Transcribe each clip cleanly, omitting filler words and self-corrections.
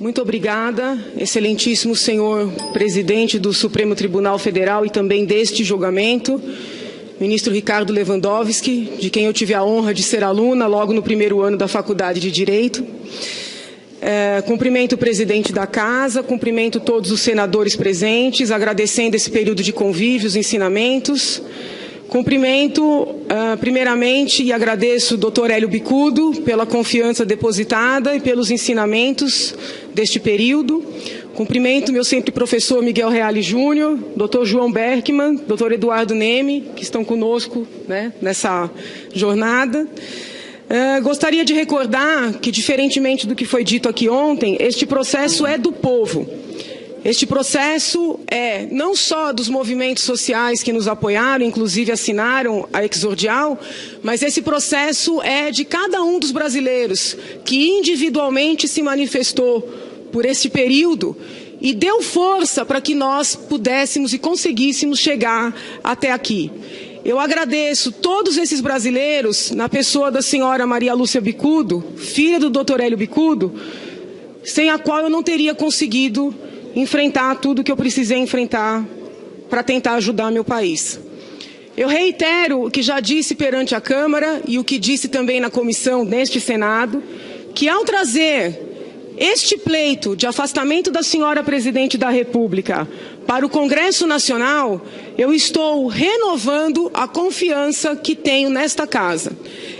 Muito obrigada, excelentíssimo senhor presidente do Supremo Tribunal Federal e também deste julgamento, ministro Ricardo Lewandowski, de quem eu tive a honra de ser aluna logo no primeiro ano da Faculdade de Direito. Cumprimento o presidente da Casa, cumprimento todos os senadores presentes, agradecendo esse período de convívio, ensinamentos. Cumprimento, primeiramente, e agradeço o Dr. Hélio Bicudo pela confiança depositada e pelos ensinamentos deste período. Cumprimento meu sempre professor Miguel Reale Júnior, Dr. João Berkman, Dr. Eduardo Neme, que estão conosco, né, nessa jornada. Gostaria de recordar que, diferentemente do que foi dito aqui ontem, este processo é do povo. Este processo é não só dos movimentos sociais que nos apoiaram, inclusive assinaram a exordial, mas esse processo é de cada um dos brasileiros que individualmente se manifestou por este período e deu força para que nós pudéssemos e conseguíssemos chegar até aqui. Eu agradeço todos esses brasileiros, na pessoa da senhora Maria Lúcia Bicudo, filha do Dr. Hélio Bicudo, sem a qual eu não teria conseguido enfrentar tudo que eu precisei enfrentar para tentar ajudar meu país. Eu reitero o que já disse perante a Câmara e o que disse também na comissão neste Senado, que ao trazer este pleito de afastamento da senhora presidente da República para o Congresso Nacional, eu estou renovando a confiança que tenho nesta casa.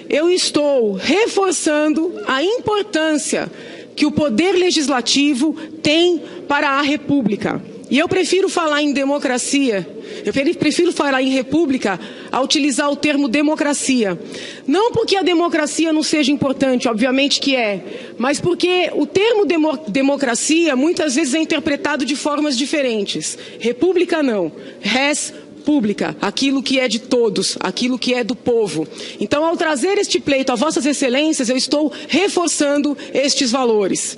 Eu estou reforçando a importância que o Poder Legislativo tem para a República. E eu prefiro falar em democracia, eu prefiro falar em república a utilizar o termo democracia. Não porque a democracia não seja importante, obviamente que é, mas porque o termo democracia muitas vezes é interpretado de formas diferentes. República não, res pública, aquilo que é de todos, aquilo que é do povo. Então, ao trazer este pleito a vossas excelências, eu estou reforçando estes valores.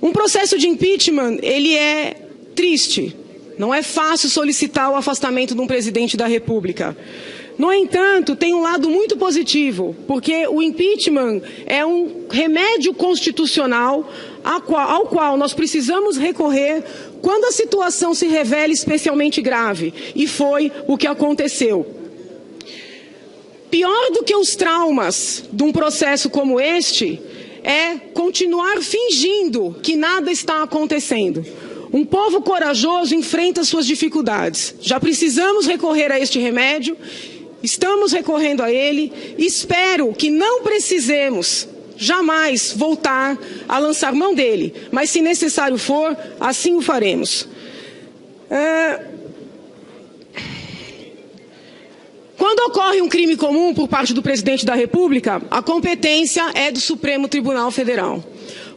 Um processo de impeachment, ele é triste. Não é fácil solicitar o afastamento de um presidente da República. No entanto, tem um lado muito positivo, porque o impeachment é um remédio constitucional ao qual nós precisamos recorrer quando a situação se revela especialmente grave, e foi o que aconteceu. Pior do que os traumas de um processo como este é continuar fingindo que nada está acontecendo. Um povo corajoso enfrenta suas dificuldades. Já precisamos recorrer a este remédio, estamos recorrendo a ele. Espero que não precisemos jamais voltar a lançar mão dele, mas se necessário for, assim o faremos. Quando ocorre um crime comum por parte do presidente da República, a competência é do Supremo Tribunal Federal.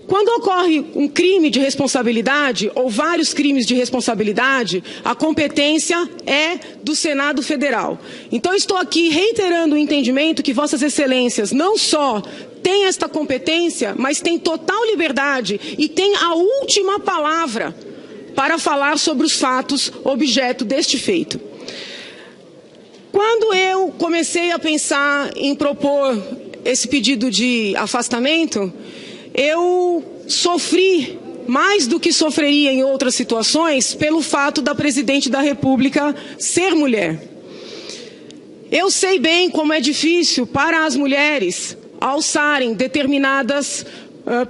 Quando ocorre um crime de responsabilidade, ou vários crimes de responsabilidade, a competência é do Senado Federal. Então, estou aqui reiterando o entendimento que Vossas Excelências não só têm esta competência, mas têm total liberdade e têm a última palavra para falar sobre os fatos objeto deste feito. Quando eu comecei a pensar em propor esse pedido de afastamento, eu sofri mais do que sofreria em outras situações pelo fato da presidente da República ser mulher. Eu sei bem como é difícil para as mulheres alçarem determinadas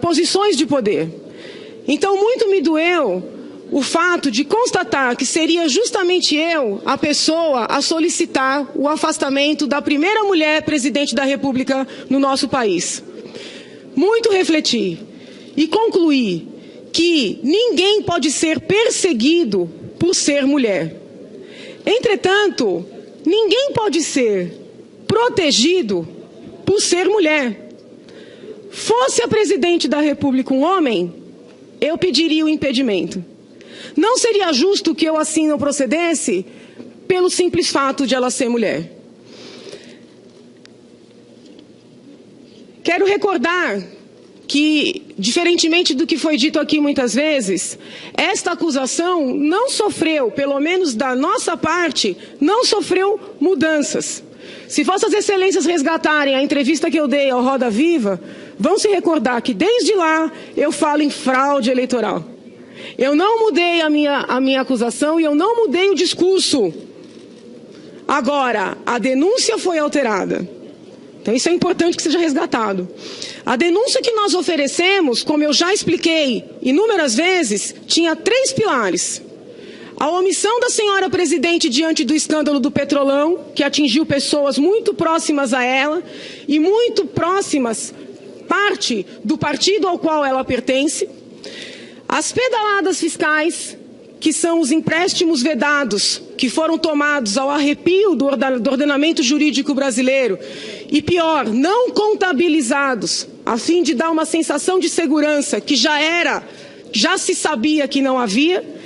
posições de poder. Então, muito me doeu o fato de constatar que seria justamente eu a pessoa a solicitar o afastamento da primeira mulher presidente da República no nosso país. Muito refleti e concluí que ninguém pode ser perseguido por ser mulher. Entretanto, ninguém pode ser protegido por ser mulher. Fosse a presidente da República um homem, eu pediria o impedimento. Não seria justo que eu assim não procedesse pelo simples fato de ela ser mulher. Quero recordar que, diferentemente do que foi dito aqui muitas vezes, esta acusação não sofreu, pelo menos da nossa parte, não sofreu mudanças. Se Vossas Excelências resgatarem a entrevista que eu dei ao Roda Viva, vão se recordar que desde lá eu falo em fraude eleitoral. Eu não mudei a minha acusação e eu não mudei o discurso. Agora, a denúncia foi alterada. Então isso é importante que seja resgatado. A denúncia que nós oferecemos, como eu já expliquei inúmeras vezes, tinha 3 pilares. A omissão da senhora presidente diante do escândalo do Petrolão, que atingiu pessoas muito próximas a ela e muito próximas parte do partido ao qual ela pertence. As pedaladas fiscais, que são os empréstimos vedados, que foram tomados ao arrepio do ordenamento jurídico brasileiro, e pior, não contabilizados, a fim de dar uma sensação de segurança que já se sabia que não havia.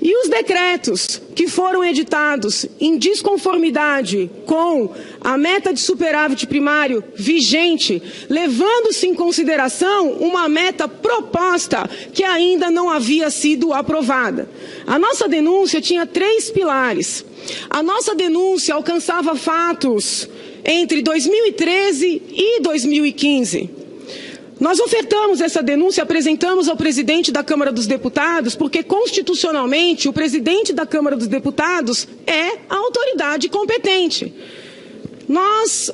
E os decretos que foram editados em desconformidade com a meta de superávit primário vigente, levando-se em consideração uma meta proposta que ainda não havia sido aprovada. A nossa denúncia tinha 3 pilares. A nossa denúncia alcançava fatos entre 2013 e 2015. Nós ofertamos essa denúncia, apresentamos ao presidente da Câmara dos Deputados, porque constitucionalmente o presidente da Câmara dos Deputados é a autoridade competente.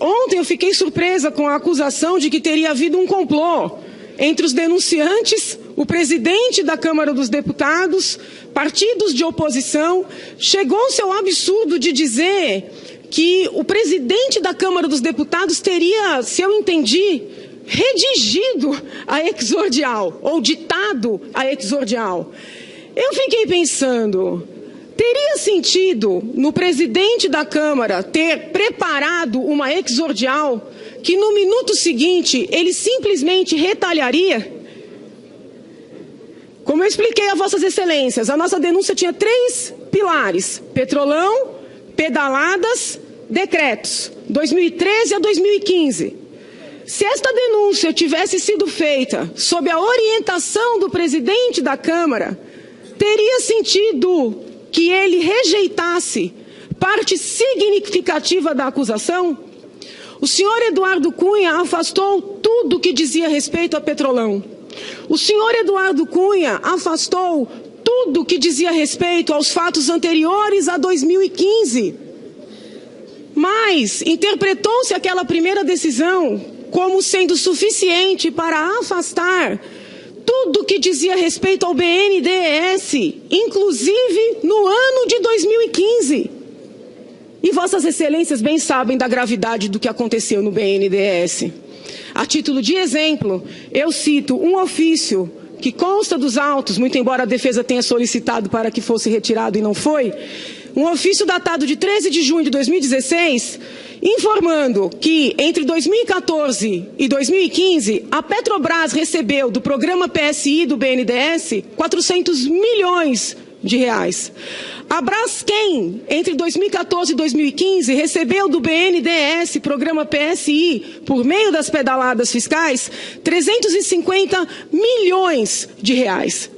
Ontem eu fiquei surpresa com a acusação de que teria havido um complô entre os denunciantes, o presidente da Câmara dos Deputados, partidos de oposição. Chegou-se ao absurdo de dizer que o presidente da Câmara dos Deputados teria, se eu entendi, redigido a exordial, ou ditado a exordial. Eu fiquei pensando, teria sentido no presidente da Câmara ter preparado uma exordial que no minuto seguinte ele simplesmente retalharia? Como eu expliquei a Vossas Excelências, a nossa denúncia tinha 3 pilares: Petrolão, pedaladas, decretos, 2013 a 2015. Se esta denúncia tivesse sido feita sob a orientação do presidente da Câmara, teria sentido que ele rejeitasse parte significativa da acusação? O senhor Eduardo Cunha afastou tudo que dizia respeito a Petrolão. O senhor Eduardo Cunha afastou tudo que dizia respeito aos fatos anteriores a 2015. Mas interpretou-se aquela primeira decisão como sendo suficiente para afastar tudo que dizia respeito ao BNDES, inclusive no ano de 2015. E Vossas Excelências bem sabem da gravidade do que aconteceu no BNDES. A título de exemplo, eu cito um ofício que consta dos autos, muito embora a defesa tenha solicitado para que fosse retirado e não foi, um ofício datado de 13 de junho de 2016, informando que entre 2014 e 2015, a Petrobras recebeu do programa PSI do BNDES 400 milhões de reais. A Braskem, entre 2014 e 2015, recebeu do BNDES, programa PSI, por meio das pedaladas fiscais, 350 milhões de reais.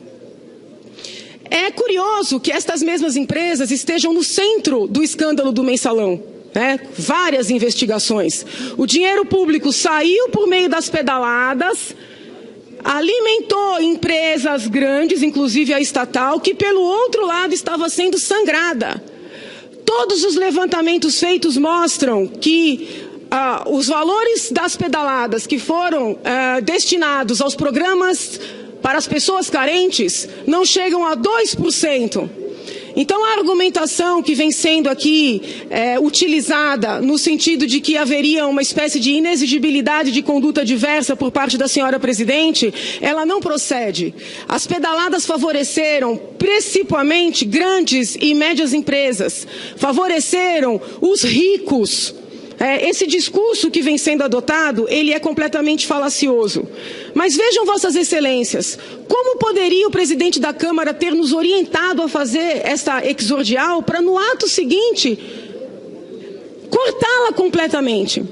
É curioso que estas mesmas empresas estejam no centro do escândalo do mensalão. Várias investigações. O dinheiro público saiu por meio das pedaladas, alimentou empresas grandes, inclusive a estatal, que pelo outro lado estava sendo sangrada. Todos os levantamentos feitos mostram que os valores das pedaladas que foram destinados aos programas para as pessoas carentes não chegam a 2%. Então, a argumentação que vem sendo aqui utilizada no sentido de que haveria uma espécie de inexigibilidade de conduta diversa por parte da senhora presidente, ela não procede. As pedaladas favoreceram principalmente grandes e médias empresas, favoreceram os ricos. Esse discurso que vem sendo adotado, ele é completamente falacioso. Mas vejam Vossas Excelências, como poderia o presidente da Câmara ter nos orientado a fazer esta exordial para no ato seguinte cortá-la completamente?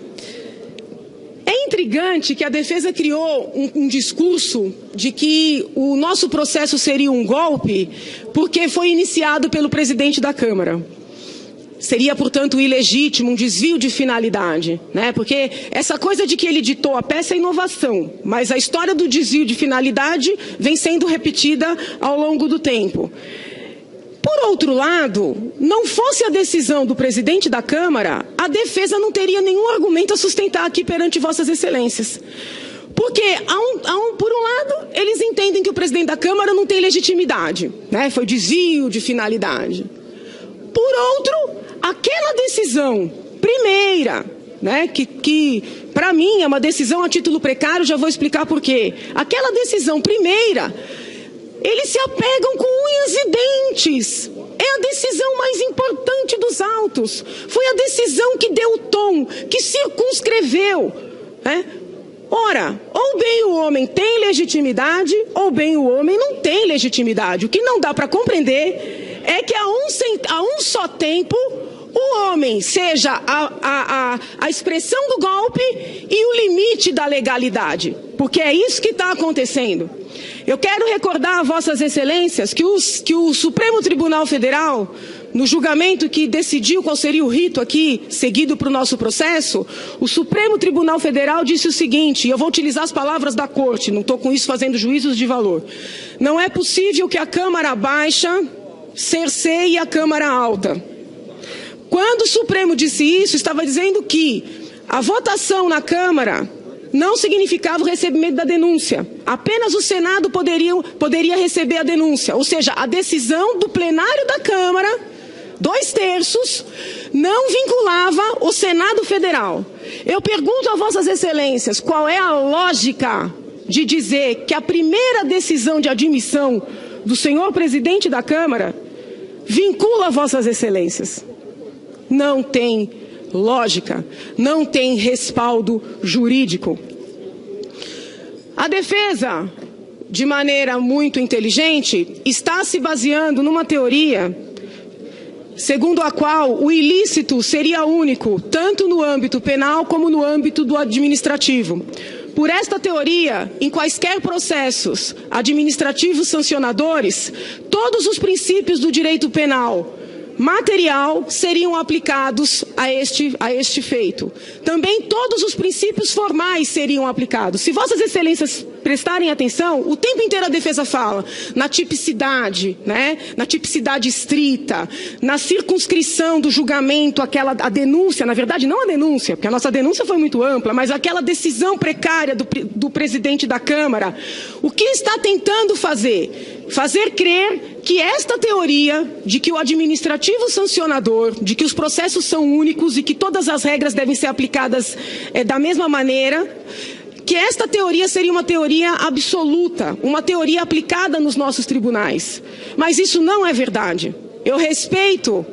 É intrigante que a defesa criou um discurso de que o nosso processo seria um golpe porque foi iniciado pelo presidente da Câmara. Seria, portanto, ilegítimo, um desvio de finalidade, né? Porque essa coisa de que ele ditou a peça é inovação, mas a história do desvio de finalidade vem sendo repetida ao longo do tempo. Por outro lado, não fosse a decisão do presidente da Câmara, a defesa não teria nenhum argumento a sustentar aqui perante vossas excelências. Porque, por um lado, eles entendem que o presidente da Câmara não tem legitimidade, né? Foi desvio de finalidade. Por outro, aquela decisão primeira, né, que para mim é uma decisão a título precário, já vou explicar por quê. Aquela decisão primeira, eles se apegam com unhas e dentes. É a decisão mais importante dos autos. Foi a decisão que deu o tom, que circunscreveu, né? Ora, ou bem o homem tem legitimidade, ou bem o homem não tem legitimidade. O que não dá para compreender é que a um só tempo o homem seja a expressão do golpe e o limite da legalidade. Porque é isso que está acontecendo. Eu quero recordar a vossas excelências que o Supremo Tribunal Federal, no julgamento que decidiu qual seria o rito aqui seguido para o nosso processo, o Supremo Tribunal Federal disse o seguinte, e eu vou utilizar as palavras da Corte, não estou com isso fazendo juízos de valor. Não é possível que a Câmara Baixa cerceie a Câmara Alta. Quando o Supremo disse isso, estava dizendo que a votação na Câmara não significava o recebimento da denúncia. Apenas o Senado poderia receber a denúncia. Ou seja, a decisão do plenário da Câmara, 2/3, não vinculava o Senado Federal. Eu pergunto a vossas excelências, qual é a lógica de dizer que a primeira decisão de admissão do senhor presidente da Câmara vincula vossas excelências? Não tem lógica, não tem respaldo jurídico. A defesa, de maneira muito inteligente, está se baseando numa teoria segundo a qual o ilícito seria único, tanto no âmbito penal como no âmbito do administrativo. Por esta teoria, em quaisquer processos administrativos sancionadores, todos os princípios do direito penal material seriam aplicados a este feito. Também todos os princípios formais seriam aplicados. Se vossas excelências prestarem atenção, o tempo inteiro a defesa fala na tipicidade, né? Na tipicidade estrita, na circunscrição do julgamento, a denúncia, na verdade não a denúncia, porque a nossa denúncia foi muito ampla, mas aquela decisão precária do presidente da Câmara. O que está tentando fazer? Fazer crer que esta teoria de que o administrativo sancionador, de que os processos são únicos e que todas as regras devem ser aplicadas da mesma maneira, que esta teoria seria uma teoria absoluta, uma teoria aplicada nos nossos tribunais. Mas isso não é verdade. Eu respeito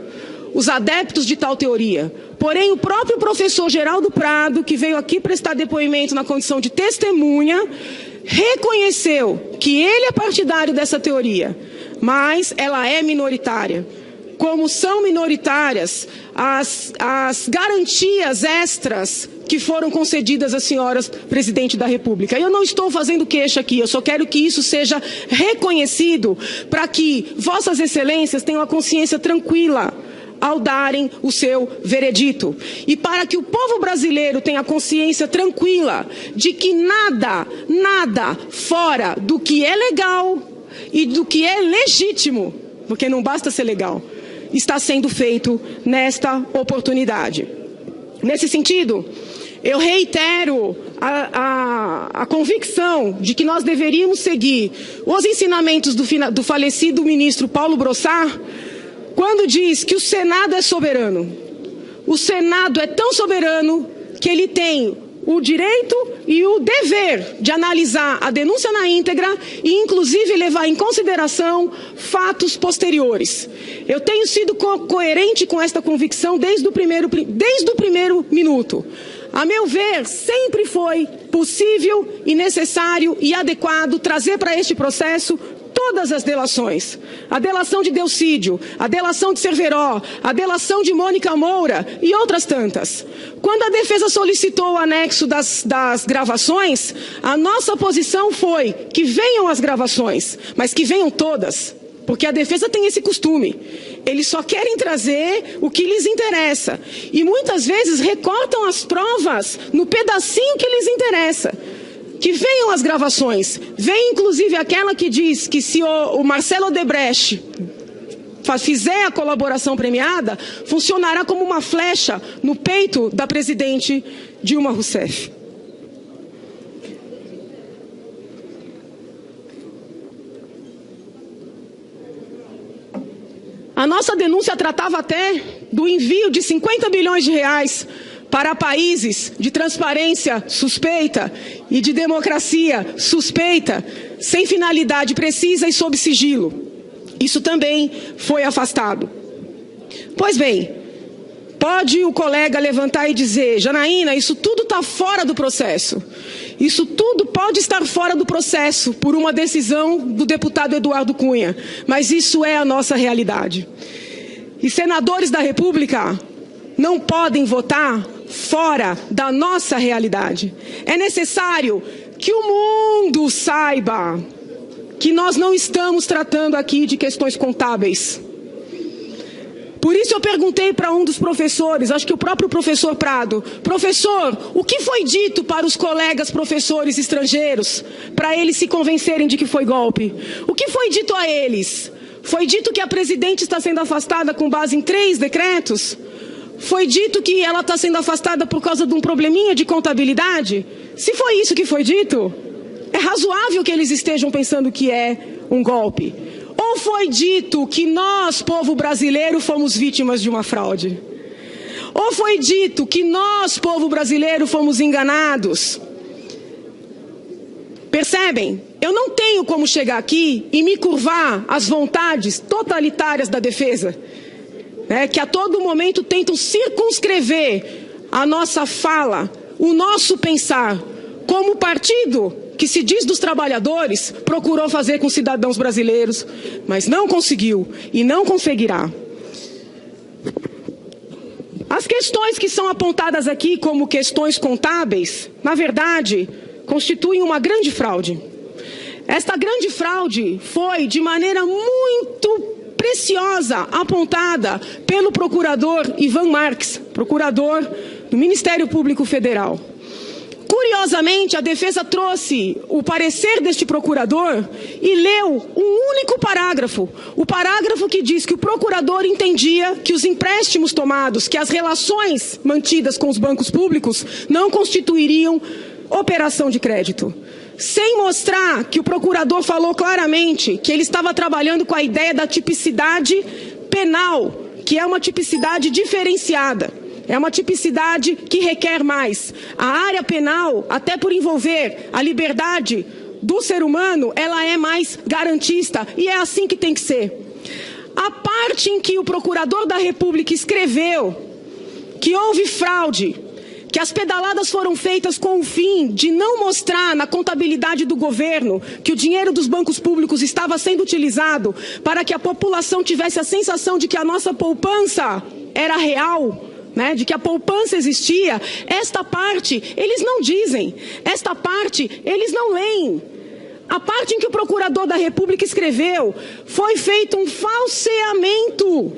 os adeptos de tal teoria. Porém, o próprio professor Geraldo Prado, que veio aqui prestar depoimento na condição de testemunha, reconheceu que ele é partidário dessa teoria, mas ela é minoritária. Como são minoritárias as garantias extras que foram concedidas às senhoras presidente da República. Eu não estou fazendo queixa aqui, eu só quero que isso seja reconhecido para que vossas excelências tenham a consciência tranquila ao darem o seu veredito. E para que o povo brasileiro tenha consciência tranquila de que nada fora do que é legal e do que é legítimo, porque não basta ser legal, está sendo feito nesta oportunidade. Nesse sentido, eu reitero a convicção de que nós deveríamos seguir os ensinamentos do falecido ministro Paulo Brossard, quando diz que o Senado é soberano. O Senado é tão soberano que ele tem o direito e o dever de analisar a denúncia na íntegra e, inclusive, levar em consideração fatos posteriores. Eu tenho sido coerente com esta convicção desde o primeiro minuto. A meu ver, sempre foi possível e necessário e adequado trazer para este processo todas as delações. A delação de Delcídio, a delação de Cerveró, a delação de Mônica Moura e outras tantas. Quando a defesa solicitou o anexo das gravações, a nossa posição foi que venham as gravações, mas que venham todas. Porque a defesa tem esse costume. Eles só querem trazer o que lhes interessa. E muitas vezes recortam as provas no pedacinho que lhes interessa. Que venham as gravações. Vem inclusive aquela que diz que se o Marcelo Odebrecht fizer a colaboração premiada, funcionará como uma flecha no peito da presidente Dilma Rousseff. A nossa denúncia tratava até do envio de 50 bilhões de reais para países de transparência suspeita e de democracia suspeita, sem finalidade precisa e sob sigilo. Isso também foi afastado. Pois bem, pode o colega levantar e dizer, Janaína, isso tudo está fora do processo. Isso tudo pode estar fora do processo por uma decisão do deputado Eduardo Cunha, mas isso é a nossa realidade. E senadores da República não podem votar fora da nossa realidade. É necessário que o mundo saiba que nós não estamos tratando aqui de questões contábeis. Por isso eu perguntei para um dos professores, acho que o próprio professor Prado, professor, o que foi dito para os colegas professores estrangeiros, para eles se convencerem de que foi golpe? O que foi dito a eles? Foi dito que a presidente está sendo afastada com base em 3 decretos? Foi dito que ela está sendo afastada por causa de um probleminha de contabilidade? Se foi isso que foi dito, é razoável que eles estejam pensando que é um golpe. Ou foi dito que nós, povo brasileiro, fomos vítimas de uma fraude? Ou foi dito que nós, povo brasileiro, fomos enganados? Percebem? Eu não tenho como chegar aqui e me curvar às vontades totalitárias da defesa, que a todo momento tentam circunscrever a nossa fala, o nosso pensar, como partido que se diz dos trabalhadores, procurou fazer com cidadãos brasileiros, mas não conseguiu e não conseguirá. As questões que são apontadas aqui como questões contábeis, na verdade, constituem uma grande fraude. Esta grande fraude foi, de maneira muito preciosa, apontada pelo procurador Ivan Marques, procurador do Ministério Público Federal. Curiosamente, a defesa trouxe o parecer deste procurador e leu um único parágrafo. O parágrafo que diz que o procurador entendia que os empréstimos tomados, que as relações mantidas com os bancos públicos não constituiriam operação de crédito. Sem mostrar que o procurador falou claramente que ele estava trabalhando com a ideia da tipicidade penal, que é uma tipicidade diferenciada. É uma tipicidade que requer mais. A área penal, até por envolver a liberdade do ser humano, ela é mais garantista. E é assim que tem que ser. A parte em que o procurador da República escreveu que houve fraude, que as pedaladas foram feitas com o fim de não mostrar na contabilidade do governo que o dinheiro dos bancos públicos estava sendo utilizado para que a população tivesse a sensação de que a nossa poupança era real, de que a poupança existia, esta parte eles não dizem, esta parte eles não leem. A parte em que o procurador da República escreveu, foi feito um falseamento.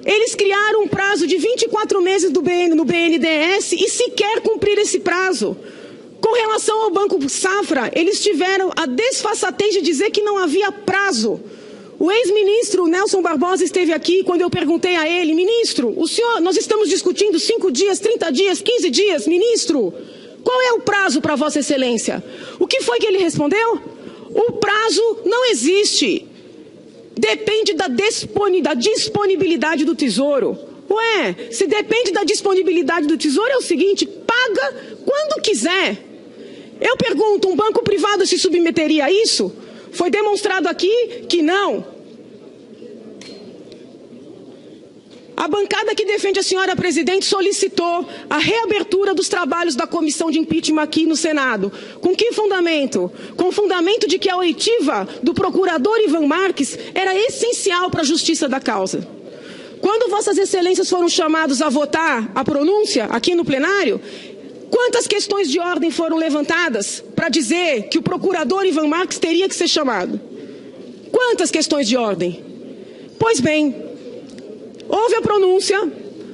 Eles criaram um prazo de 24 meses no BNDES e sequer cumprir esse prazo. Com relação ao Banco Safra, eles tiveram a desfaçatez de dizer que não havia prazo. O ex-ministro Nelson Barbosa esteve aqui quando eu perguntei a ele, ministro, nós estamos discutindo 5 dias, 30 dias, 15 dias, ministro, qual é o prazo para Vossa Excelência? O que foi que ele respondeu? O prazo não existe. Depende da disponibilidade do Tesouro. Ué, se depende da disponibilidade do Tesouro, é o seguinte, paga quando quiser. Eu pergunto, um banco privado se submeteria a isso? Foi demonstrado aqui que não. A bancada que defende a senhora presidente solicitou a reabertura dos trabalhos da comissão de impeachment aqui no Senado. Com que fundamento? Com o fundamento de que a oitiva do procurador Ivan Marques era essencial para a justiça da causa. Quando Vossas Excelências foram chamados a votar a pronúncia aqui no plenário, quantas questões de ordem foram levantadas para dizer que o procurador Ivan Marques teria que ser chamado? Quantas questões de ordem? Pois bem, houve a pronúncia,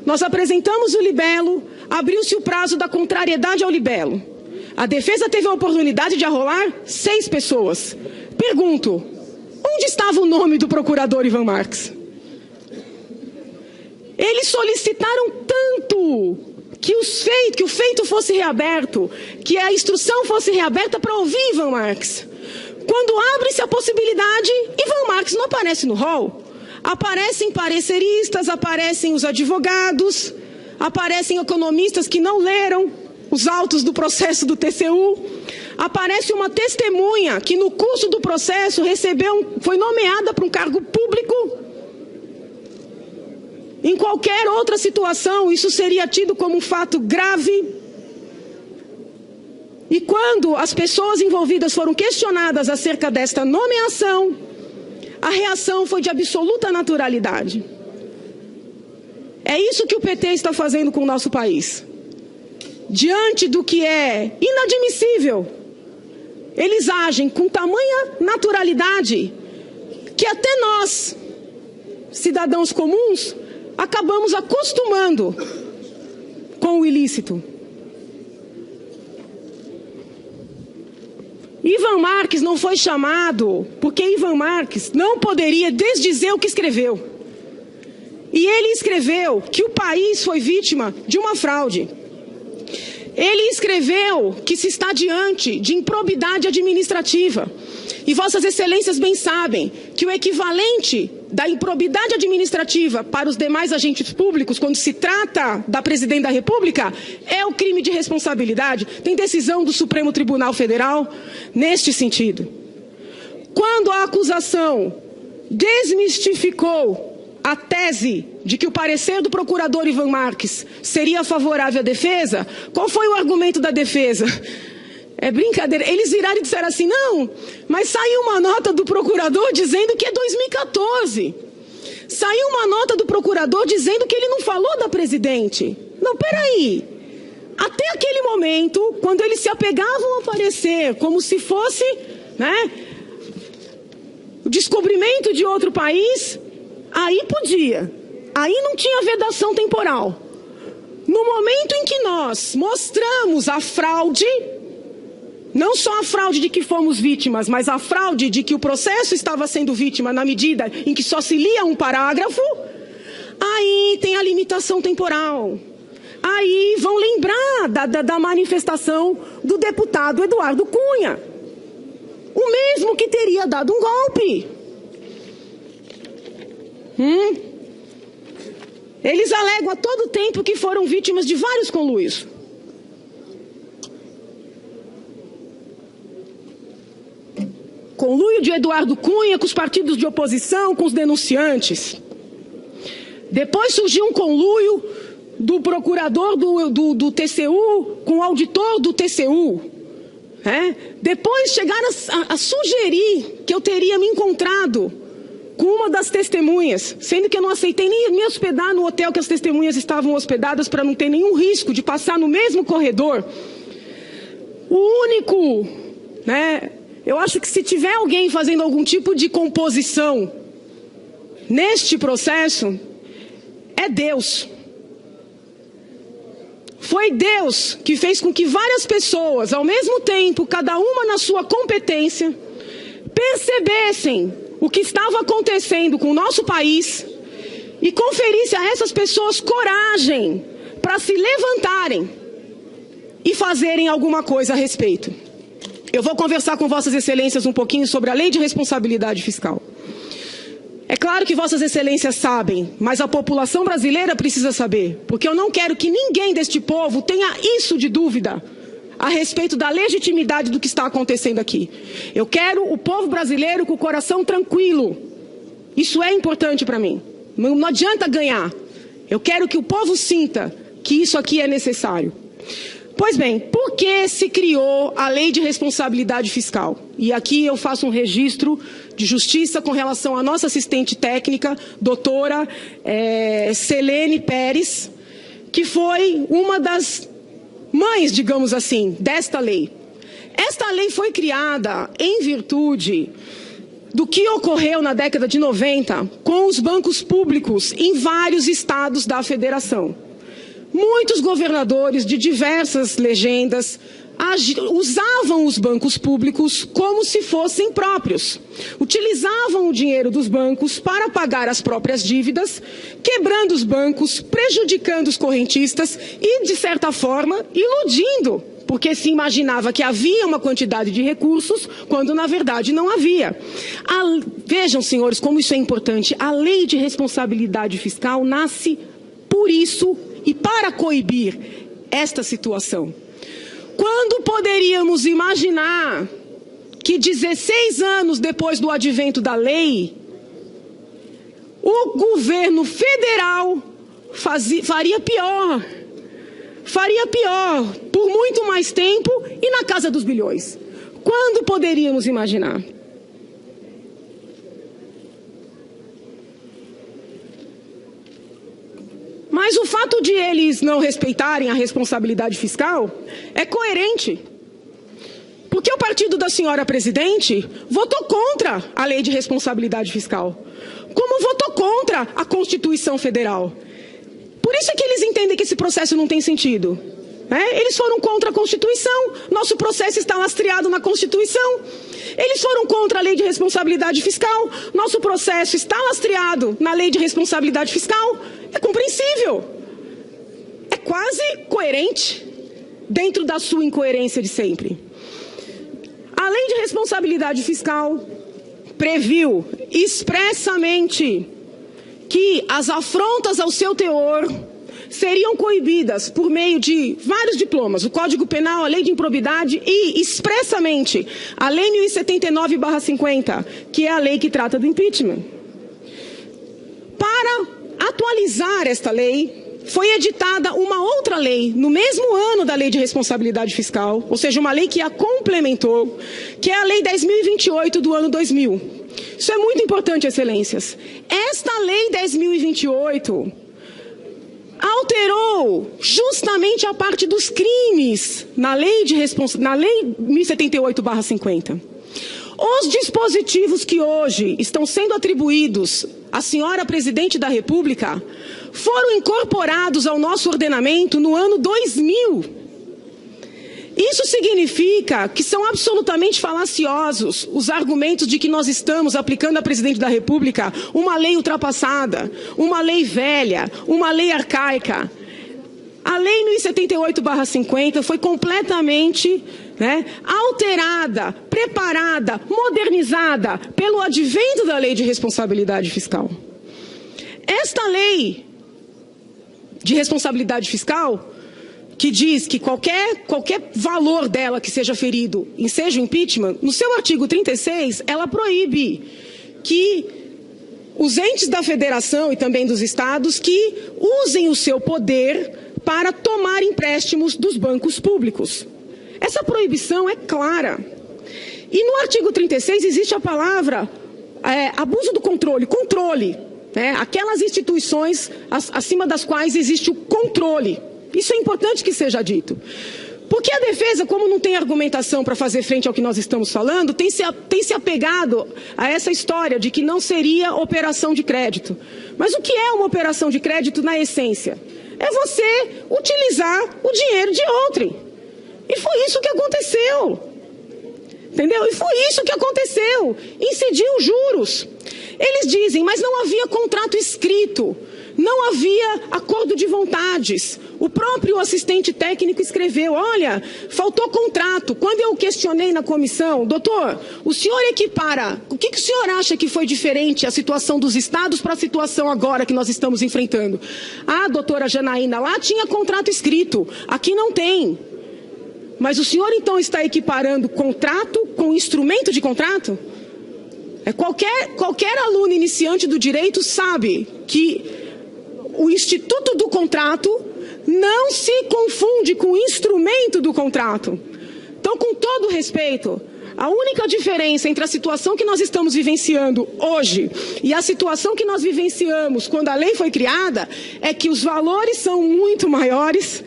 nós apresentamos o libelo, abriu-se o prazo da contrariedade ao libelo. A defesa teve a oportunidade de arrolar 6 pessoas. Pergunto, onde estava o nome do procurador Ivan Marques? Eles solicitaram tanto que o feito fosse reaberto, que a instrução fosse reaberta para ouvir Ivan Marques. Quando abre-se a possibilidade, Ivan Marques não aparece no rol. Aparecem pareceristas, aparecem os advogados, aparecem economistas que não leram os autos do processo do TCU. Aparece uma testemunha que no curso do processo foi nomeada para um cargo público. Em qualquer outra situação, isso seria tido como um fato grave. E quando as pessoas envolvidas foram questionadas acerca desta nomeação, a reação foi de absoluta naturalidade. É isso que o PT está fazendo com o nosso país. Diante do que é inadmissível, eles agem com tamanha naturalidade que até nós, cidadãos comuns, acabamos acostumando com o ilícito. Ivan Marques não foi chamado porque Ivan Marques não poderia desdizer o que escreveu. E ele escreveu que o país foi vítima de uma fraude. Ele escreveu que se está diante de improbidade administrativa. E Vossas Excelências bem sabem que o equivalente da improbidade administrativa para os demais agentes públicos, quando se trata da Presidente da República, é o crime de responsabilidade. Tem decisão do Supremo Tribunal Federal neste sentido. Quando a acusação desmistificou a tese de que o parecer do procurador Ivan Marques seria favorável à defesa, qual foi o argumento da defesa? É brincadeira. Eles viraram e disseram assim, não, mas saiu uma nota do procurador dizendo que é 2014. Saiu uma nota do procurador dizendo que ele não falou da presidente. Não, peraí. Até aquele momento, quando eles se apegavam ao parecer como se fosse, né, o descobrimento de outro país, aí podia. Aí não tinha vedação temporal. No momento em que nós mostramos a fraude, não só a fraude de que fomos vítimas, mas a fraude de que o processo estava sendo vítima na medida em que só se lia um parágrafo, aí tem a limitação temporal. Aí vão lembrar da manifestação do deputado Eduardo Cunha, o mesmo que teria dado um golpe. Eles alegam a todo tempo que foram vítimas de vários conluios. Conluio de Eduardo Cunha com os partidos de oposição, com os denunciantes. Depois surgiu um conluio do procurador do TCU com o auditor do TCU. Depois chegaram a sugerir que eu teria me encontrado com uma das testemunhas, sendo que eu não aceitei nem me hospedar no hotel que as testemunhas estavam hospedadas para não ter nenhum risco de passar no mesmo corredor. O único, eu acho que se tiver alguém fazendo algum tipo de composição neste processo, é Deus. Foi Deus que fez com que várias pessoas, ao mesmo tempo, cada uma na sua competência, percebessem o que estava acontecendo com o nosso país e conferisse a essas pessoas coragem para se levantarem e fazerem alguma coisa a respeito. Eu vou conversar com Vossas Excelências um pouquinho sobre a Lei de Responsabilidade Fiscal. É claro que Vossas Excelências sabem, mas a população brasileira precisa saber, porque eu não quero que ninguém deste povo tenha isso de dúvida a respeito da legitimidade do que está acontecendo aqui. Eu quero o povo brasileiro com o coração tranquilo. Isso é importante para mim. Não adianta ganhar. Eu quero que o povo sinta que isso aqui é necessário. Pois bem, por que se criou a Lei de Responsabilidade Fiscal? E aqui eu faço um registro de justiça com relação à nossa assistente técnica, doutora Selene Pérez, que foi uma das mães, digamos assim, desta lei. Esta lei foi criada em virtude do que ocorreu na década de 90 com os bancos públicos em vários estados da federação. Muitos governadores de diversas legendas usavam os bancos públicos como se fossem próprios. Utilizavam o dinheiro dos bancos para pagar as próprias dívidas, quebrando os bancos, prejudicando os correntistas e, de certa forma, iludindo, porque se imaginava que havia uma quantidade de recursos, quando na verdade não havia. Vejam, senhores, como isso é importante. A lei de responsabilidade fiscal nasce por isso e para coibir esta situação. Quando poderíamos imaginar que 16 anos depois do advento da lei, o governo federal faria pior por muito mais tempo e na casa dos bilhões? Quando poderíamos imaginar? Mas o fato de eles não respeitarem a responsabilidade fiscal é coerente. Porque o partido da senhora presidente votou contra a lei de responsabilidade fiscal, como votou contra a Constituição Federal. Por isso é que eles entendem que esse processo não tem sentido. Eles foram contra a Constituição, nosso processo está lastreado na Constituição. Eles foram contra a lei de responsabilidade fiscal, nosso processo está lastreado na lei de responsabilidade fiscal. É compreensível. É quase coerente dentro da sua incoerência de sempre. A lei de responsabilidade fiscal previu expressamente que as afrontas ao seu teor seriam coibidas por meio de vários diplomas, o Código Penal, a Lei de Improbidade e, expressamente, a Lei 1079/50, que é a lei que trata do impeachment. Para atualizar esta lei, foi editada uma outra lei, no mesmo ano da Lei de Responsabilidade Fiscal, ou seja, uma lei que a complementou, que é a Lei 10.028 do ano 2000. Isso é muito importante, excelências. Esta Lei 10.028 alterou justamente a parte dos crimes na Lei 1078/50. Os dispositivos que hoje estão sendo atribuídos à senhora Presidente da República foram incorporados ao nosso ordenamento no ano 2000. Isso significa que são absolutamente falaciosos os argumentos de que nós estamos aplicando à Presidente da República uma lei ultrapassada, uma lei velha, uma lei arcaica. A Lei 1078/50 foi completamente alterada, preparada, modernizada pelo advento da Lei de Responsabilidade Fiscal. Esta lei de responsabilidade fiscal, que diz que qualquer valor dela que seja ferido, seja o impeachment, no seu artigo 36, ela proíbe que os entes da federação e também dos estados que usem o seu poder para tomar empréstimos dos bancos públicos. Essa proibição é clara. E no artigo 36 existe a palavra abuso do controle, aquelas instituições acima das quais existe o controle. Isso é importante que seja dito. Porque a defesa, como não tem argumentação para fazer frente ao que nós estamos falando, tem se apegado a essa história de que não seria operação de crédito. Mas o que é uma operação de crédito na essência? É você utilizar o dinheiro de outrem. E foi isso que aconteceu. Entendeu? E foi isso que aconteceu. Incidiu juros. Eles dizem, mas não havia contrato escrito. Não havia acordo de vontades. O próprio assistente técnico escreveu, olha, faltou contrato. Quando eu questionei na comissão, doutor, o senhor equipara, o que o senhor acha que foi diferente a situação dos estados para a situação agora que nós estamos enfrentando? Ah, doutora Janaína, lá tinha contrato escrito, aqui não tem. Mas o senhor então está equiparando contrato com instrumento de contrato? Qualquer aluno iniciante do direito sabe que o instituto do contrato não se confunde com o instrumento do contrato. Então, com todo respeito, a única diferença entre a situação que nós estamos vivenciando hoje e a situação que nós vivenciamos quando a lei foi criada é que os valores são muito maiores,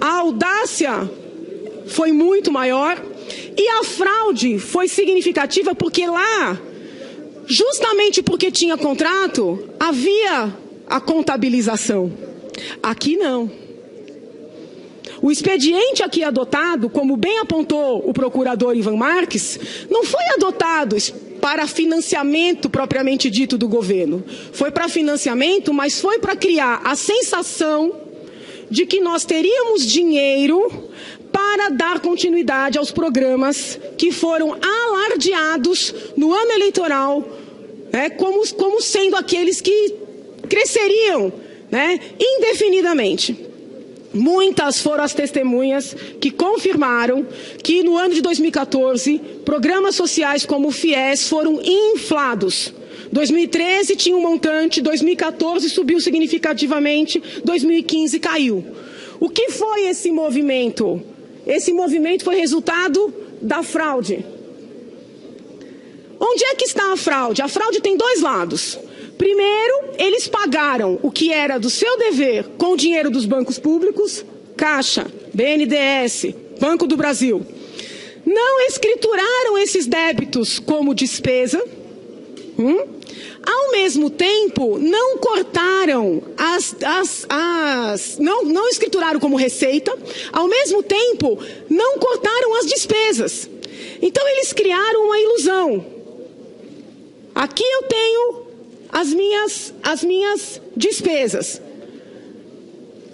a audácia foi muito maior e a fraude foi significativa porque lá Justamente porque tinha contrato, havia a contabilização. Aqui não. O expediente aqui adotado, como bem apontou o procurador Ivan Marques, não foi adotado para financiamento propriamente dito do governo. Foi para financiamento, mas foi para criar a sensação de que nós teríamos dinheiro para dar continuidade aos programas que foram alardeados no ano eleitoral, né, como sendo aqueles que cresceriam, né, indefinidamente. Muitas foram as testemunhas que confirmaram que no ano de 2014, programas sociais como o FIES foram inflados. 2013 tinha um montante, 2014 subiu significativamente, 2015 caiu. O que foi esse movimento? Esse movimento foi resultado da fraude. Onde é que está a fraude? A fraude tem dois lados. Primeiro, eles pagaram o que era do seu dever com o dinheiro dos bancos públicos, Caixa, BNDES, Banco do Brasil. Não escrituraram esses débitos como despesa. Ao mesmo tempo, não cortaram não escrituraram como receita. Ao mesmo tempo, não cortaram as despesas. Então, eles criaram uma ilusão. Aqui eu tenho as minhas despesas.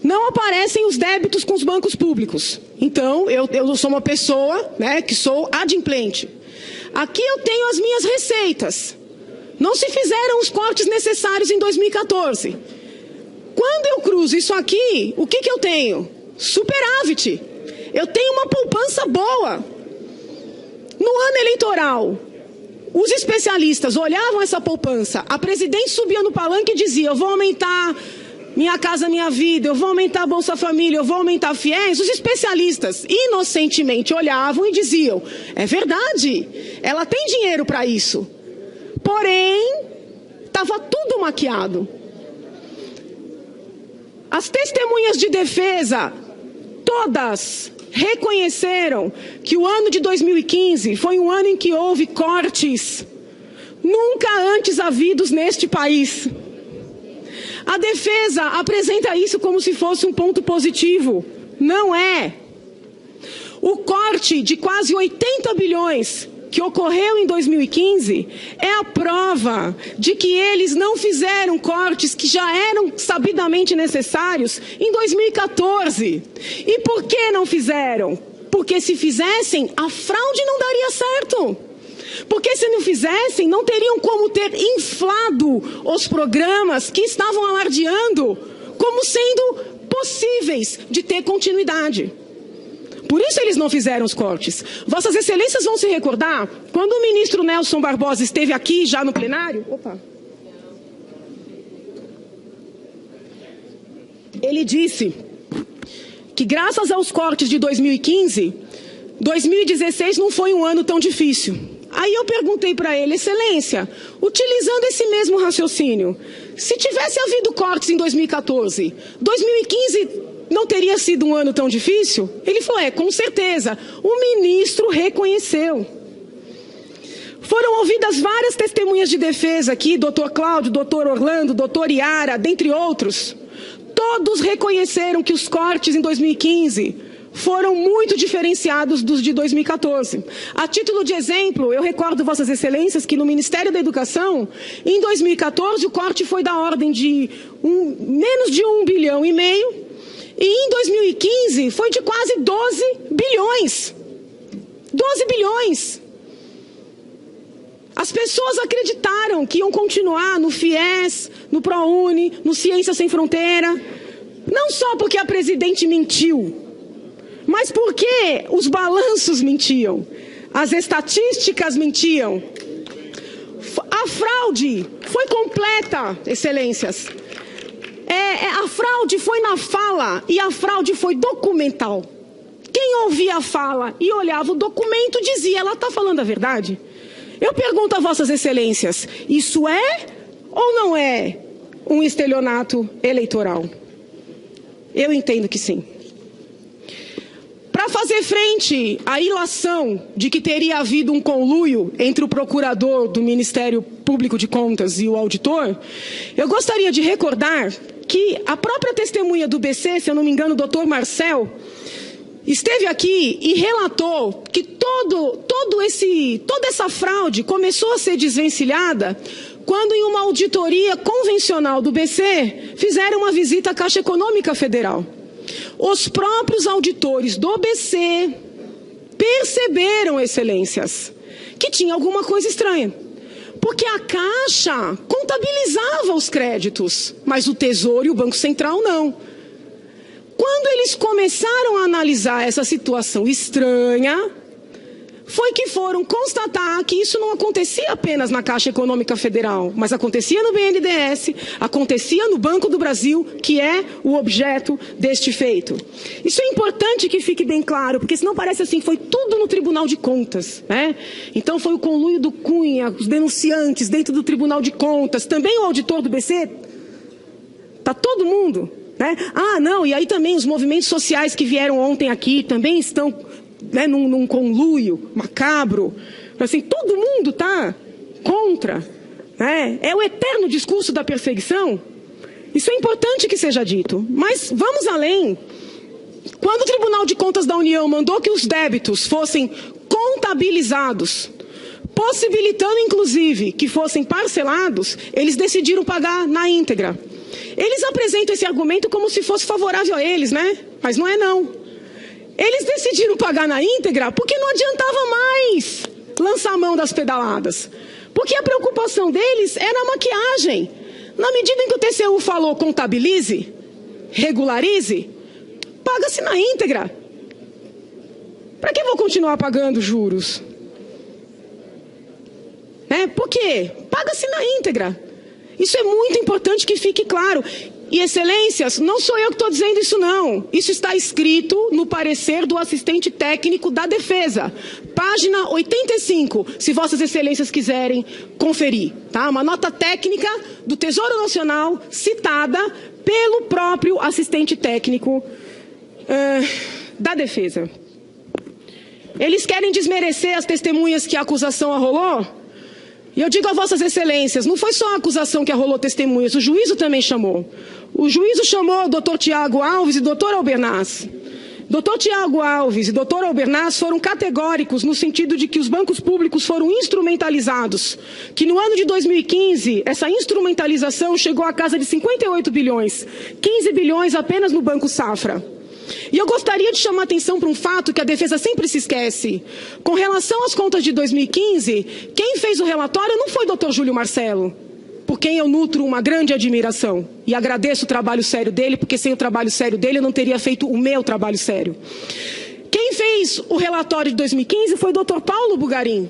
Não aparecem os débitos com os bancos públicos. Então, eu sou uma pessoa, né, que sou adimplente. Aqui eu tenho as minhas receitas. Não se fizeram os cortes necessários em 2014. Quando eu cruzo isso aqui, o que eu tenho? Superávit. Eu tenho uma poupança boa. No ano eleitoral, os especialistas olhavam essa poupança, a presidente subia no palanque e dizia: eu vou aumentar Minha Casa Minha Vida, eu vou aumentar a Bolsa Família, eu vou aumentar a FIES. Os especialistas inocentemente olhavam e diziam: é verdade, ela tem dinheiro para isso. Porém, estava tudo maquiado. As testemunhas de defesa, todas reconheceram que o ano de 2015 foi um ano em que houve cortes nunca antes havidos neste país. A defesa apresenta isso como se fosse um ponto positivo. Não é. O corte de quase 80 bilhões que ocorreu em 2015 é a prova de que eles não fizeram cortes que já eram sabidamente necessários em 2014. E por que não fizeram? Porque se fizessem, a fraude não daria certo. Porque se não fizessem, não teriam como ter inflado os programas que estavam alardeando como sendo possíveis de ter continuidade. Por isso eles não fizeram os cortes. Vossas Excelências vão se recordar, quando o ministro Nelson Barbosa esteve aqui já no plenário, ele disse que graças aos cortes de 2015, 2016 não foi um ano tão difícil. Aí eu perguntei para ele: Excelência, utilizando esse mesmo raciocínio, se tivesse havido cortes em 2014, 2015 não teria sido um ano tão difícil? Ele falou: com certeza. O ministro reconheceu. Foram ouvidas várias testemunhas de defesa aqui, doutor Cláudio, doutor Orlando, doutor Iara, dentre outros. Todos reconheceram que os cortes em 2015 foram muito diferenciados dos de 2014. A título de exemplo, eu recordo Vossas Excelências que no Ministério da Educação, em 2014, o corte foi da ordem de menos de 1,5 bilhão. E em 2015 foi de quase 12 bilhões. 12 bilhões. As pessoas acreditaram que iam continuar no FIES, no ProUni, no Ciência Sem Fronteira. Não só porque a presidente mentiu, mas porque os balanços mentiam. As estatísticas mentiam. A fraude foi completa, Excelências. A fraude foi na fala e a fraude foi documental. Quem ouvia a fala e olhava o documento dizia: ela está falando a verdade? Eu pergunto a Vossas Excelências, isso é ou não é um estelionato eleitoral? Eu entendo que sim. Para Para fazer frente à ilação de que teria havido um conluio entre o procurador do Ministério Público de Contas e o auditor, eu gostaria de recordar que a própria testemunha do BC, se eu não me engano, o doutor Marcel, esteve aqui e relatou que toda essa fraude começou a ser desvencilhada quando, em uma auditoria convencional do BC, fizeram uma visita à Caixa Econômica Federal. Os próprios auditores do BC perceberam, excelências, que tinha alguma coisa estranha. Porque a Caixa contabilizava os créditos, mas o Tesouro e o Banco Central não. Quando eles começaram a analisar essa situação estranha, foi que foram constatar que isso não acontecia apenas na Caixa Econômica Federal, mas acontecia no BNDES, acontecia no Banco do Brasil, que é o objeto deste feito. Isso é importante que fique bem claro, porque senão parece assim que foi tudo no Tribunal de Contas, né? Então foi o conluio do Cunha, os denunciantes dentro do Tribunal de Contas, também o auditor do BC, tá todo mundo, né? Ah, não, e aí também os movimentos sociais que vieram ontem aqui também estão, né, num conluio macabro, assim, todo mundo está contra, né? É o eterno discurso da perseguição. Isso é importante que seja dito, mas vamos além. Quando o Tribunal de Contas da União mandou que os débitos fossem contabilizados, possibilitando inclusive que fossem parcelados, eles decidiram pagar na íntegra. Eles apresentam esse argumento como se fosse favorável a eles, né? Mas não é não. Eles decidiram pagar na íntegra porque não adiantava mais lançar a mão das pedaladas. Porque a preocupação deles era a maquiagem. Na medida em que o TCU falou contabilize, regularize, paga-se na íntegra. Para que eu vou continuar pagando juros? Por quê? Paga-se na íntegra. Isso é muito importante que fique claro. E, excelências, não sou eu que estou dizendo isso, não. Isso está escrito no parecer do assistente técnico da Defesa. Página 85, se vossas excelências quiserem conferir. Tá? Uma nota técnica do Tesouro Nacional citada pelo próprio assistente técnico da Defesa. Eles querem desmerecer as testemunhas que a acusação arrolou? E eu digo a vossas excelências, não foi só a acusação que arrolou testemunhas, o juízo também chamou. O juízo chamou o doutor Tiago Alves e o doutor Albernaz. Doutor Tiago Alves e doutor Albernaz foram categóricos no sentido de que os bancos públicos foram instrumentalizados. Que no ano de 2015, essa instrumentalização chegou à casa de 58 bilhões, 15 bilhões apenas no Banco Safra. E eu gostaria de chamar a atenção para um fato que a Defesa sempre se esquece. Com relação às contas de 2015, quem fez o relatório não foi o doutor Júlio Marcelo, por quem eu nutro uma grande admiração. E agradeço o trabalho sério dele, porque sem o trabalho sério dele eu não teria feito o meu trabalho sério. Quem fez o relatório de 2015 foi o doutor Paulo Bugarim,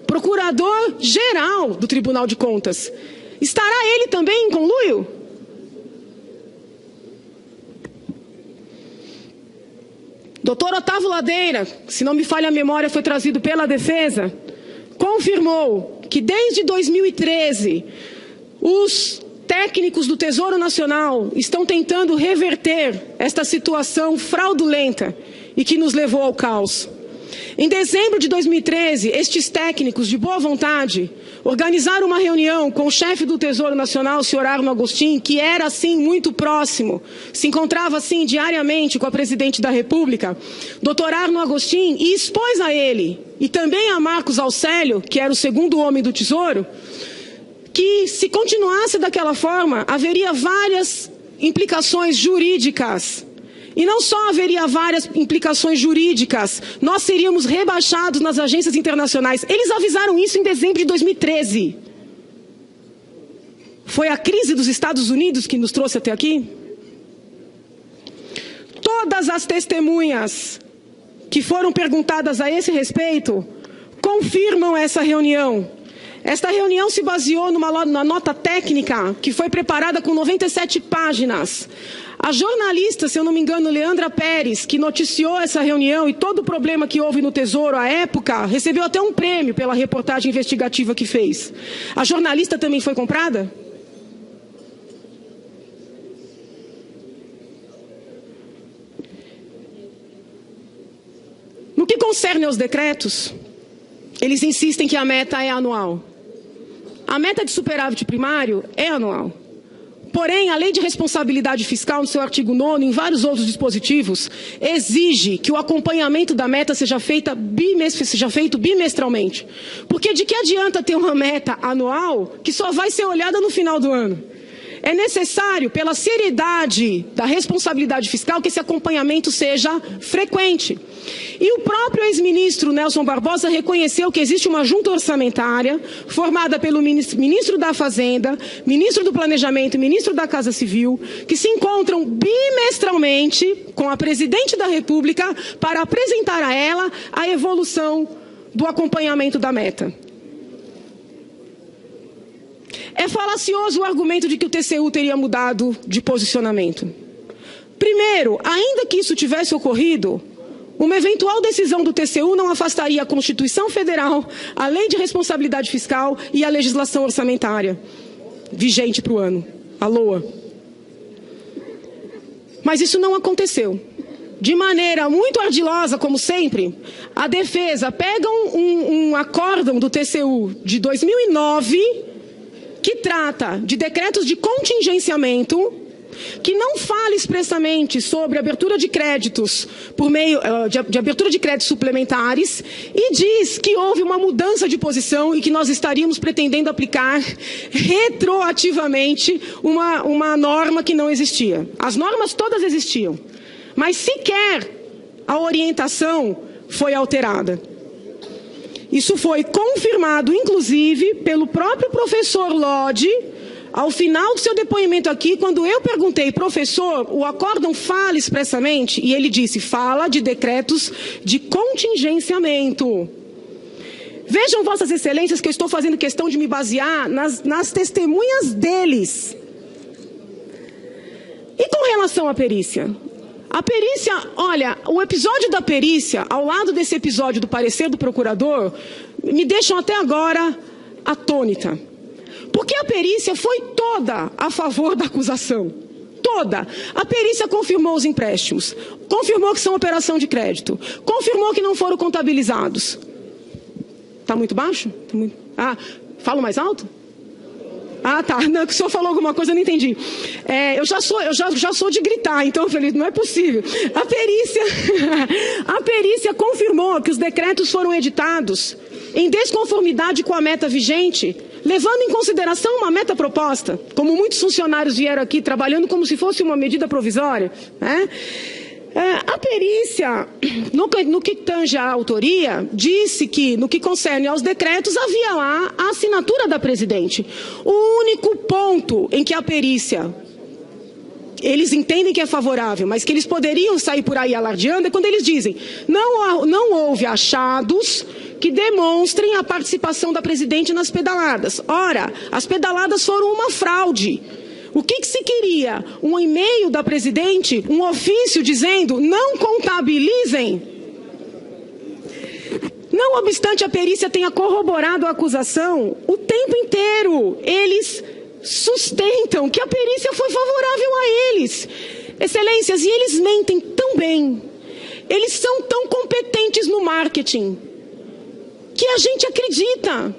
procurador-geral do Tribunal de Contas. Estará ele também em conluio? Doutor Otávio Ladeira, se não me falha a memória, foi trazido pela Defesa, confirmou que desde 2013 os técnicos do Tesouro Nacional estão tentando reverter esta situação fraudulenta e que nos levou ao caos. Em dezembro de 2013, estes técnicos de boa vontade organizaram uma reunião com o chefe do Tesouro Nacional, o senhor Arno Agostin, que era, assim, muito próximo, se encontrava, assim, diariamente com a presidente da República, doutor Arno Agostin, e expôs a ele, e também a Marcos Alcélio, que era o segundo homem do Tesouro, que se continuasse daquela forma, haveria várias implicações jurídicas. E não só haveria várias implicações jurídicas, nós seríamos rebaixados nas agências internacionais. Eles avisaram isso em dezembro de 2013. Foi a crise dos Estados Unidos que nos trouxe até aqui? Todas as testemunhas que foram perguntadas a esse respeito confirmam essa reunião. Esta reunião se baseou numa nota técnica que foi preparada com 97 páginas. A jornalista, se eu não me engano, Leandra Pérez, que noticiou essa reunião e todo o problema que houve no Tesouro à época, recebeu até um prêmio pela reportagem investigativa que fez. A jornalista também foi comprada? concerne aos decretos, eles insistem que a meta é anual. A meta de superávit primário é anual. Porém, a Lei de Responsabilidade Fiscal, no seu artigo 9º, em vários outros dispositivos, exige que o acompanhamento da meta seja feito bimestralmente. Porque de que adianta ter uma meta anual que só vai ser olhada no final do ano? É necessário, pela seriedade da responsabilidade fiscal, que esse acompanhamento seja frequente. E o próprio ex-ministro Nelson Barbosa reconheceu que existe uma junta orçamentária formada pelo ministro da Fazenda, ministro do Planejamento e ministro da Casa Civil, que se encontram bimestralmente com a presidente da República para apresentar a ela a evolução do acompanhamento da meta. É falacioso o argumento de que o TCU teria mudado de posicionamento. Primeiro, ainda que isso tivesse ocorrido, uma eventual decisão do TCU não afastaria a Constituição Federal, a Lei de Responsabilidade Fiscal e a legislação orçamentária vigente para o ano, a LOA. Mas isso não aconteceu. De maneira muito ardilosa, como sempre, a defesa pega um acórdão do TCU de 2009... que trata de decretos de contingenciamento, que não fala expressamente sobre abertura de créditos por meio de abertura de créditos suplementares e diz que houve uma mudança de posição e que nós estaríamos pretendendo aplicar retroativamente uma norma que não existia. As normas todas existiam, mas sequer a orientação foi alterada. Isso foi confirmado, inclusive, pelo próprio professor Lodge, ao final do seu depoimento aqui, quando eu perguntei, professor, o acórdão fala expressamente? E ele disse, fala de decretos de contingenciamento. Vejam, vossas excelências, que eu estou fazendo questão de me basear nas testemunhas deles. E com relação à perícia? A perícia, olha, o episódio da perícia, ao lado desse episódio do parecer do procurador, me deixam até agora atônita. Porque a perícia foi toda a favor da acusação. Toda. A perícia confirmou os empréstimos, confirmou que são operação de crédito, confirmou que não foram contabilizados. Está muito baixo? Falo mais alto? Ah, tá. Não, que o senhor falou alguma coisa, eu não entendi. Eu já sou de gritar, então eu falei, não é possível. A perícia confirmou que os decretos foram editados em desconformidade com a meta vigente, levando em consideração uma meta proposta, como muitos funcionários vieram aqui trabalhando como se fosse uma medida provisória, né? A perícia, no que tange à autoria, disse que, no que concerne aos decretos, havia lá a assinatura da presidente. O único ponto em que a perícia, eles entendem que é favorável, mas que eles poderiam sair por aí alardeando, é quando eles dizem, não houve achados que demonstrem a participação da presidente nas pedaladas. Ora, as pedaladas foram uma fraude. O que se queria? Um e-mail da presidente, um ofício dizendo, não contabilizem. Não obstante a perícia tenha corroborado a acusação, o tempo inteiro eles sustentam que a perícia foi favorável a eles. Excelências, e eles mentem tão bem, eles são tão competentes no marketing, que a gente acredita.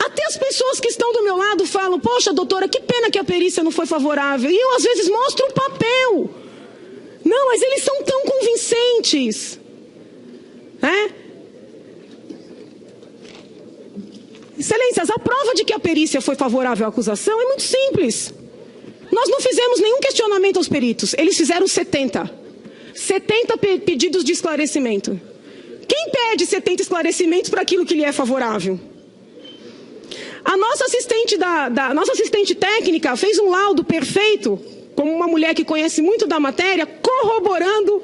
Até as pessoas que estão do meu lado falam, poxa, doutora, que pena que a perícia não foi favorável. E eu, às vezes, mostro o papel. Não, mas eles são tão convincentes. Excelências, a prova de que a perícia foi favorável à acusação é muito simples. Nós não fizemos nenhum questionamento aos peritos. Eles fizeram 70 pedidos de esclarecimento. Quem pede 70 esclarecimentos para aquilo que lhe é favorável? A nossa assistente técnica fez um laudo perfeito, como uma mulher que conhece muito da matéria, corroborando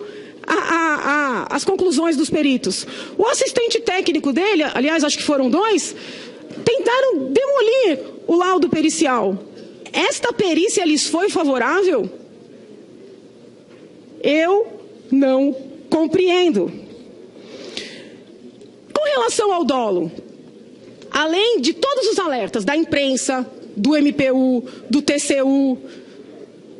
as conclusões dos peritos. O assistente técnico dele, aliás, acho que foram 2, tentaram demolir o laudo pericial. Esta perícia lhes foi favorável? Eu não compreendo. Com relação ao dolo, além de todos os alertas da imprensa, do MPU, do TCU,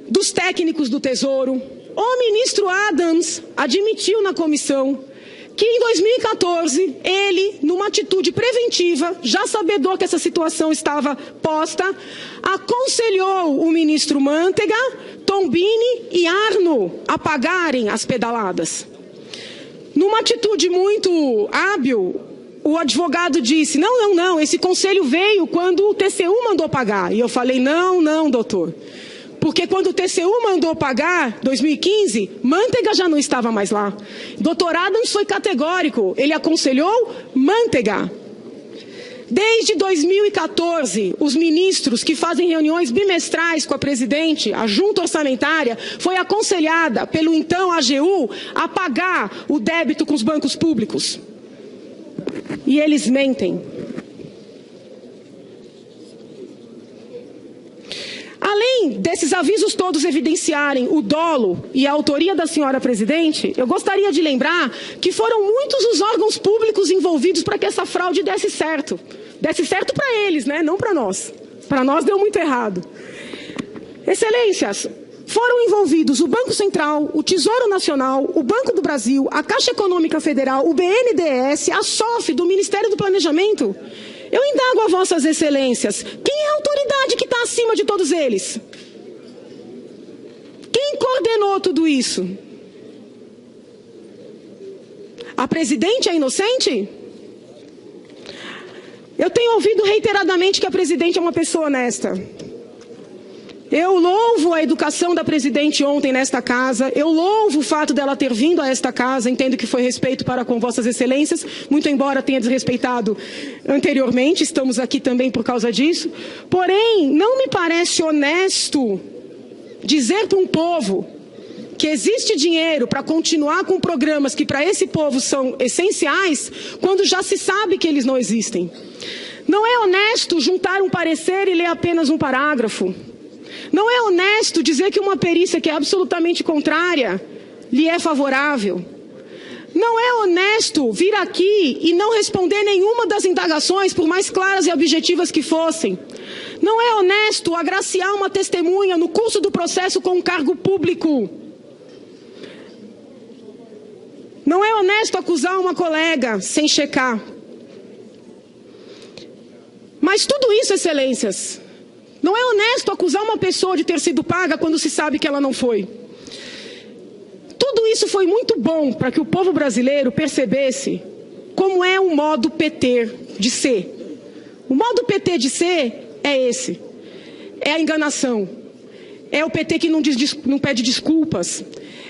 dos técnicos do Tesouro, o ministro Adams admitiu na comissão que em 2014, ele, numa atitude preventiva, já sabedor que essa situação estava posta, aconselhou o ministro Mantega, Tombini e Arno a pagarem as pedaladas. Numa atitude muito hábil, o advogado disse, não, esse conselho veio quando o TCU mandou pagar. E eu falei, não, doutor. Porque quando o TCU mandou pagar, 2015, Mantega já não estava mais lá. Dr. Adams foi categórico, ele aconselhou Mantega. Desde 2014, os ministros que fazem reuniões bimestrais com a presidente, a junta orçamentária, foi aconselhada pelo então AGU a pagar o débito com os bancos públicos. E eles mentem. Além desses avisos todos evidenciarem o dolo e a autoria da senhora presidente, eu gostaria de lembrar que foram muitos os órgãos públicos envolvidos para que essa fraude desse certo. Desse certo para eles, né? Não para nós. Para nós deu muito errado. Excelências, foram envolvidos o Banco Central, o Tesouro Nacional, o Banco do Brasil, a Caixa Econômica Federal, o BNDES, a SOF do Ministério do Planejamento. Eu indago a vossas excelências, quem é a autoridade que está acima de todos eles? Quem coordenou tudo isso? A presidente é inocente? Eu tenho ouvido reiteradamente que a presidente é uma pessoa honesta. Eu louvo a educação da presidente ontem nesta casa, eu louvo o fato dela ter vindo a esta casa, entendo que foi respeito para com vossas excelências, muito embora tenha desrespeitado anteriormente, estamos aqui também por causa disso. Porém, não me parece honesto dizer para um povo que existe dinheiro para continuar com programas que para esse povo são essenciais, quando já se sabe que eles não existem. Não é honesto juntar um parecer e ler apenas um parágrafo. Não é honesto dizer que uma perícia que é absolutamente contrária lhe é favorável. Não é honesto vir aqui e não responder nenhuma das indagações, por mais claras e objetivas que fossem. Não é honesto agraciar uma testemunha no curso do processo com um cargo público. Não é honesto acusar uma colega sem checar. Mas tudo isso, excelências, não é honesto acusar uma pessoa de ter sido paga quando se sabe que ela não foi. Tudo isso foi muito bom para que o povo brasileiro percebesse como é o modo PT de ser. O modo PT de ser é esse. É a enganação. É o PT que não pede desculpas.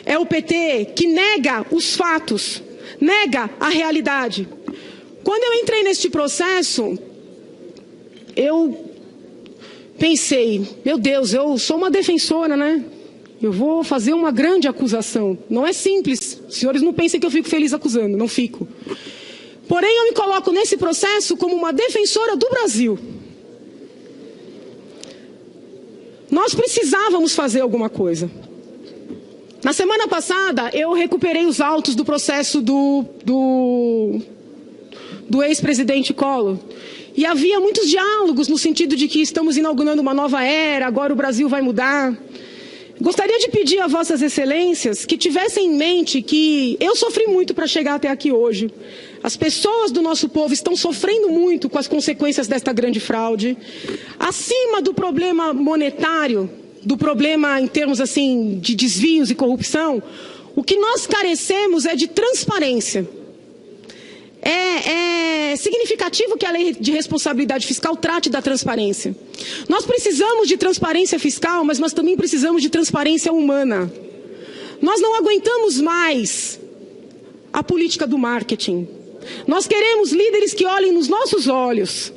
É o PT que nega os fatos, nega a realidade. Quando eu entrei neste processo, eu pensei, meu Deus, eu sou uma defensora, né? Eu vou fazer uma grande acusação. Não é simples. Os senhores não pensem que eu fico feliz acusando, não fico. Porém, eu me coloco nesse processo como uma defensora do Brasil. Nós precisávamos fazer alguma coisa. Na semana passada, eu recuperei os autos do processo do ex-presidente Collor. E havia muitos diálogos no sentido de que estamos inaugurando uma nova era, agora o Brasil vai mudar. Gostaria de pedir a vossas excelências que tivessem em mente que eu sofri muito para chegar até aqui hoje. As pessoas do nosso povo estão sofrendo muito com as consequências desta grande fraude. Acima do problema monetário, do problema em termos assim de desvios e corrupção, o que nós carecemos é de transparência. É significativo que a lei de responsabilidade fiscal trate da transparência. Nós precisamos de transparência fiscal, mas nós também precisamos de transparência humana. Nós não aguentamos mais a política do marketing. Nós queremos líderes que olhem nos nossos olhos.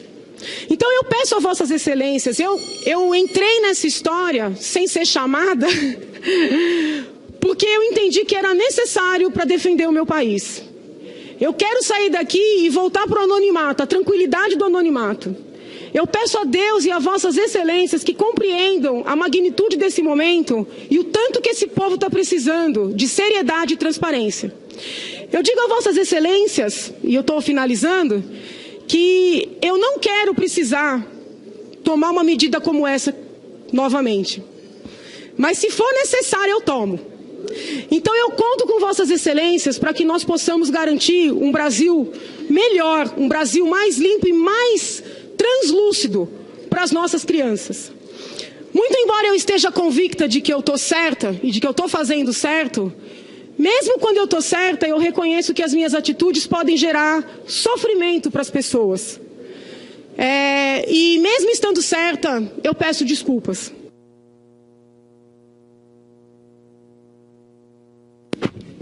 Então eu peço a vossas excelências, eu entrei nessa história sem ser chamada, porque eu entendi que era necessário para defender o meu país. Eu quero sair daqui e voltar para o anonimato, a tranquilidade do anonimato. Eu peço a Deus e a vossas excelências que compreendam a magnitude desse momento e o tanto que esse povo está precisando de seriedade e transparência. Eu digo a vossas excelências, e eu estou finalizando, que eu não quero precisar tomar uma medida como essa novamente. Mas se for necessário, eu tomo. Então eu conto com Vossas Excelências para que nós possamos garantir um Brasil melhor, um Brasil mais limpo e mais translúcido para as nossas crianças. Muito embora eu esteja convicta de que eu estou certa e de que eu estou fazendo certo, mesmo quando eu estou certa, eu reconheço que as minhas atitudes podem gerar sofrimento para as pessoas. E mesmo estando certa, eu peço desculpas.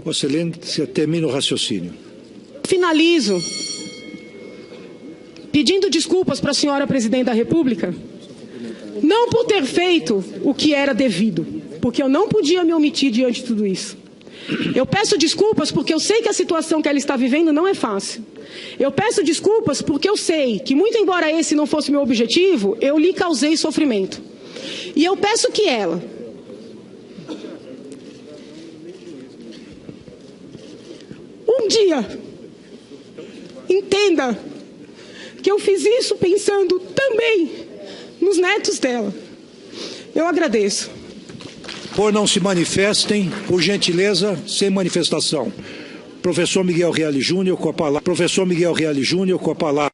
Vossa Excelência, termina o raciocínio. Finalizo pedindo desculpas para a senhora Presidente da República, não por ter feito o que era devido, porque eu não podia me omitir diante de tudo isso. Eu peço desculpas porque eu sei que a situação que ela está vivendo não é fácil. Eu peço desculpas porque eu sei que, muito embora esse não fosse meu objetivo, eu lhe causei sofrimento. E eu peço que ela um dia entenda que eu fiz isso pensando também nos netos dela. Eu agradeço. Por não se manifestem, por gentileza, sem manifestação. Professor Miguel Reale Júnior com a palavra. Professor Miguel Reale Júnior com a palavra.